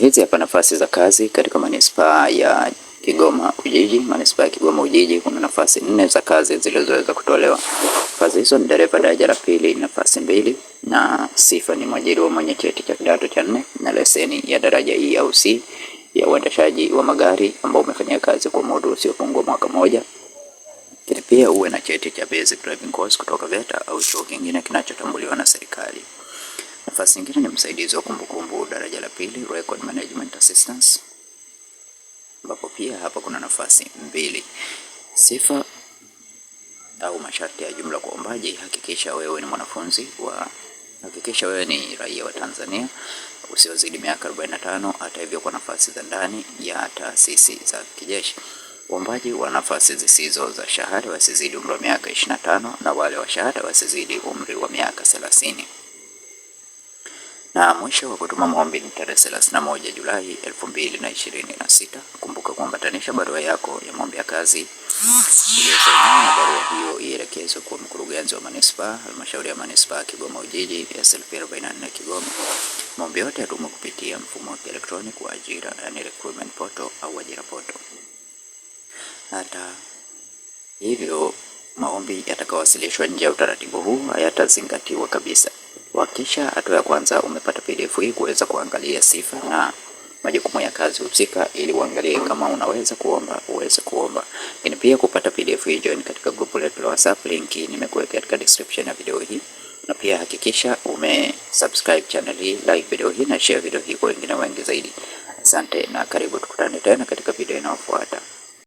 Hizi hapa nafasi za kazi katika manispaa ya Kigoma Ujiji. Manispaa ya Kigoma Ujiji kuna nafasi 4 za kazi zilizoweza kutolewa. Nafasi hizo ni dereva daraja la pili nafasi 2, na sifa ni mwajiri mwenye cheti cha kidato cha 4 na leseni ya daraja E au C ya uendeshaji wa magari ambao umefanya kazi kwa muda usiopungua mwaka mmoja. Pia uwe na cheti cha basic driving course kutoka VETA au chuo kingine kinachotambuliwa na serikali. Nafasi nyingine ni msaidizi wa kumbukumbu daraja la pili, record management assistance, ambapo pia hapa kuna nafasi 2. Sifa au masharti ya jumla kwa ombaji: hakikisha wewe ni raia wa Tanzania, usiozidi miaka 45. Hata hivyo, kwa nafasi za ndani ya taasisi za kijeshi, waombaji wa nafasi zisizo za shahada wasizidi umri wa miaka 25 na wale wa shahada wasizidi umri wa miaka 30. Na mwisho wa kutuma maombi ni tarehe 31 Julai 2026. Kumbuka kuambatanisha barua yako ya maombi ya kazi iliyosainiwa, na barua hiyo ielekezwe kwa mkurugenzi wa manispaa, halmashauri ya manispaa Kigoma Ujiji, SLP 44 Kigoma. Maombi yote yatumwa kupitia mfumo wa kielektroniki wa ajira, yani recruitment portal au ajira portal. Hata hivyo, maombi yatakayowasilishwa nje ya utaratibu huu hayatazingatiwa kabisa. Hakikisha hatua ya kwanza umepata PDF hii kuweza kuangalia sifa na majukumu ya kazi husika, ili uangalie kama unaweza kuomba uweze kuomba. Lakini pia kupata PDF hii, join katika grupu letu la WhatsApp, link nimekuweka katika description ya video hii. Na pia hakikisha umesubscribe channel hii, like video hii na share video hii kwa wengine wengi zaidi. Asante na karibu, tukutane tena katika video inayofuata.